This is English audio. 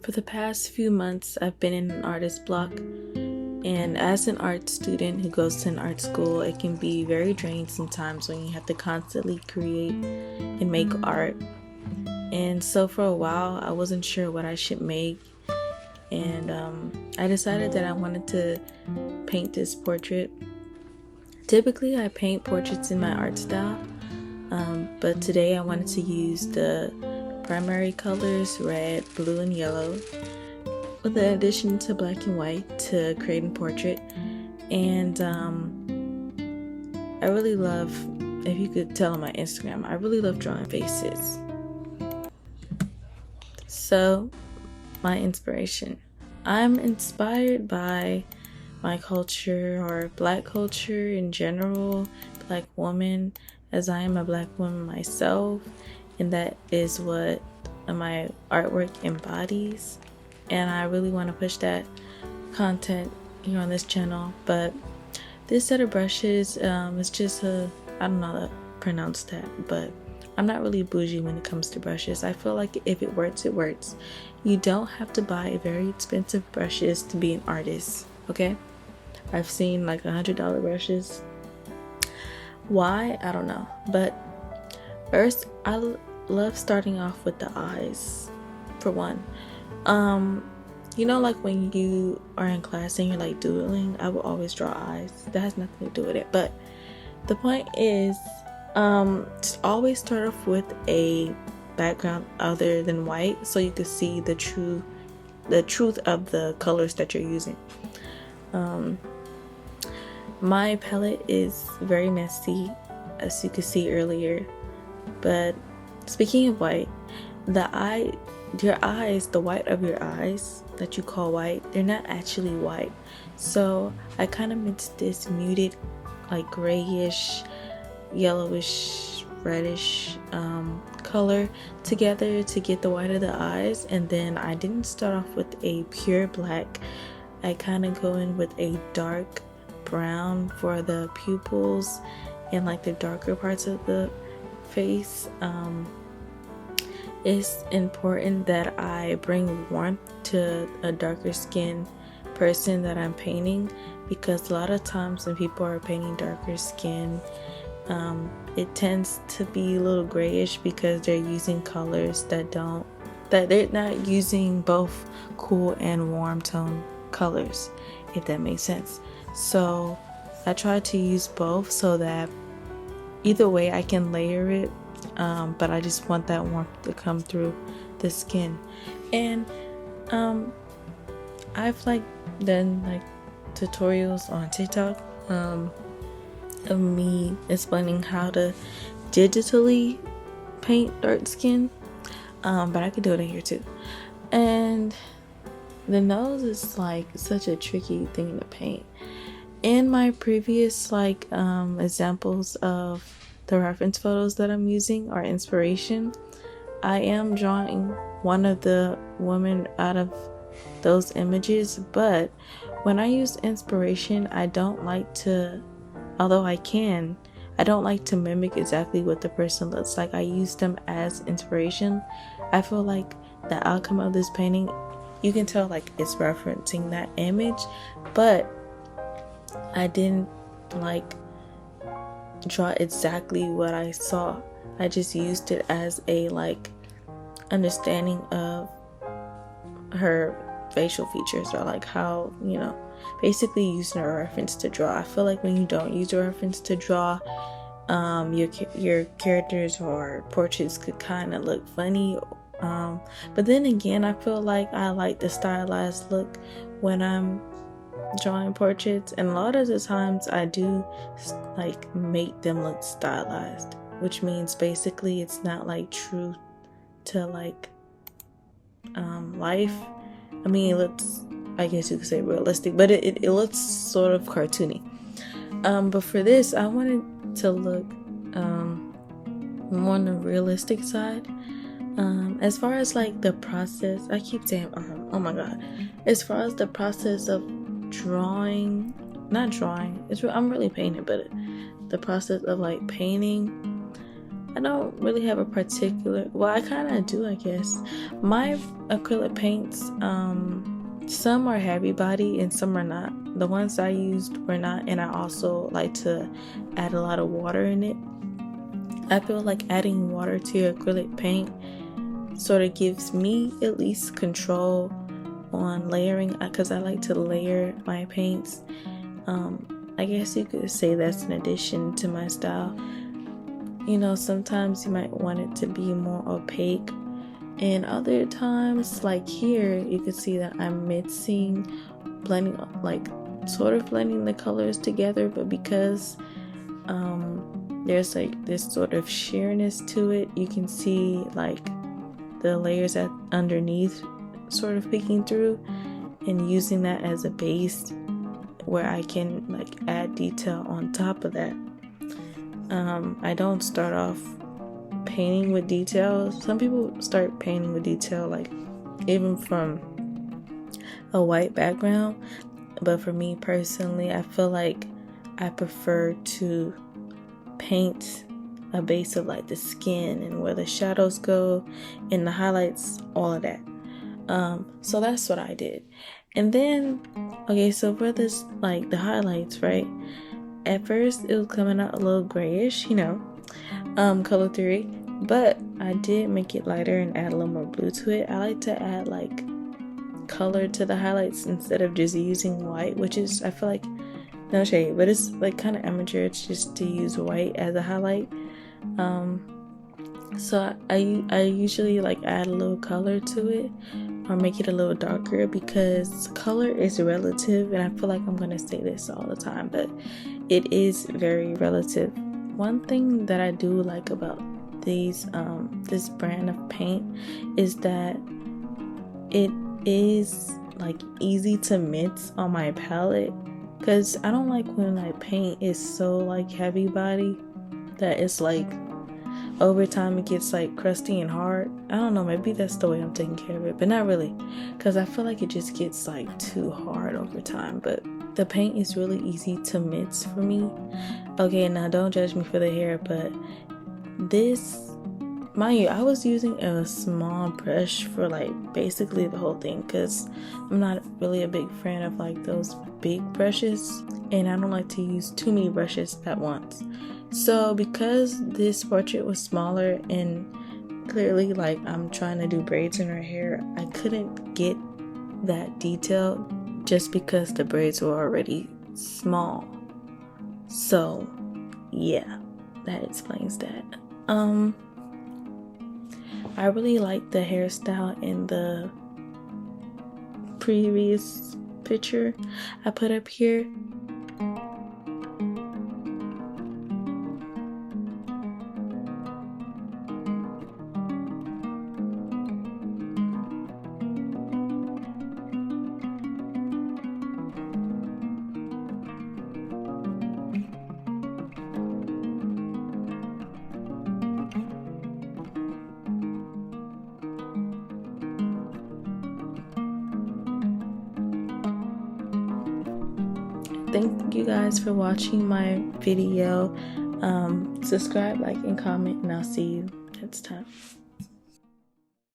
For the past few months, I've been in an artist block, and as an art student who goes to an art school, it can be very draining sometimes when you have to constantly create and make art. And so for a while, I wasn't sure what I should make, and I decided that I wanted to paint this portrait. Typically, I paint portraits in my art style, but today I wanted to use the primary colors red, blue, and yellow with the addition to black and white to create a portrait. And I really love, if you could tell on my Instagram, I really love drawing faces. So my inspiration, I'm inspired by my culture, or black culture in general, black woman, as I am a black woman myself, and that is what my artwork embodies. And I really want to push that content here on this channel. But this set of brushes is just I don't know how to pronounce that, but I'm not really bougie when it comes to brushes. I feel like if it works, it works. You don't have to buy very expensive brushes to be an artist, okay? I've seen like $100 brushes. Why? I don't know. But first, I love starting off with the eyes, for one. You know, like when you are in class and you're like doodling, I will always draw eyes. That has nothing to do with it. But the point is, just always start off with a background other than white, so you can see the truth of the colors that you're using. My palette is very messy, as you could see earlier. But speaking of white, your eyes, the white of your eyes that you call white, they're not actually white. So I kind of mixed this muted, like grayish, yellowish, reddish color together to get the white of the eyes. And then I didn't start off with a pure black. I kind of go in with a dark brown for the pupils and like the darker parts of the face. It's important that I bring warmth to a darker skinned person that I'm painting, because a lot of times when people are painting darker skin, it tends to be a little grayish because they're using colors that they're not using both cool and warm tone colors, if that makes sense. So I try to use both so that either way I can layer it, but I just want that warmth to come through the skin. And I've done tutorials on TikTok of me explaining how to digitally paint dark skin, but I could do it in here too. And the nose is such a tricky thing to paint. In my previous examples of the reference photos that I'm using or inspiration, I am drawing one of the women out of those images. But when I use inspiration, I don't like to, although I don't like to mimic exactly what the person looks like. I use them as inspiration. I feel like the outcome of this painting, you can tell it's referencing that image, but I didn't draw exactly what I saw. I just used it as a understanding of her facial features, or how, basically using a reference to draw. I feel like when you don't use a reference to draw, your characters or portraits could kind of look funny. But then again, I feel like I like the stylized look when I'm drawing portraits, and a lot of the times I do make them look stylized, which means basically it's not true to life. I mean, it looks, I guess you could say realistic, but it looks sort of cartoony. But for this, I wanted to look more on the realistic side. As far as the process, I keep saying oh my god, as far as the process of I'm really painting, but the process of painting, I don't really have a particular, well, I kind of do, I guess. My acrylic paints, some are heavy body and some are not. The ones I used were not, and I also like to add a lot of water in it. I feel like adding water to your acrylic paint sort of gives me at least control on layering, because I like to layer my paints. I guess you could say that's an addition to my style. You know, sometimes you might want it to be more opaque, and other times, like here, you can see that I'm blending, like sort of blending the colors together, but because there's like this sort of sheerness to it, you can see like the layers underneath sort of peeking through, and using that as a base where I can like add detail on top of that. I don't start off painting with detail. Some people start painting with detail like even from a white background, but for me personally, I feel like I prefer to paint a base of like the skin and where the shadows go and the highlights, all of that. So that's what I did. And then, okay, so for this, like the highlights, right? At first it was coming out a little grayish, color theory, but I did make it lighter and add a little more blue to it. I like to add like color to the highlights instead of just using white, which is, I feel like, no shade, but it's like kind of amateur. It's just to use white as a highlight. So I usually like add a little color to it or make it a little darker, because color is relative, and I feel like I'm gonna say this all the time, but it is very relative. One thing that I do like about this brand of paint is that it is like easy to mix on my palette, because I don't like when my paint is so like heavy body that it's like over time it gets like crusty and hard. I don't know, maybe that's the way I'm taking care of it, but not really, because I feel like it just gets like too hard over time. But the paint is really easy to mix for me. Okay, now don't judge me for the hair, but this, mind you, I was using a small brush for like basically the whole thing, because I'm not really a big fan of like those big brushes, and I don't like to use too many brushes at once. So because this portrait was smaller and clearly like I'm trying to do braids in her hair, I couldn't get that detail just because the braids were already small. So yeah, that explains that. I really like the hairstyle in the previous picture I put up here. Thank you guys for watching my video. Subscribe, like, and comment, and I'll see you next time.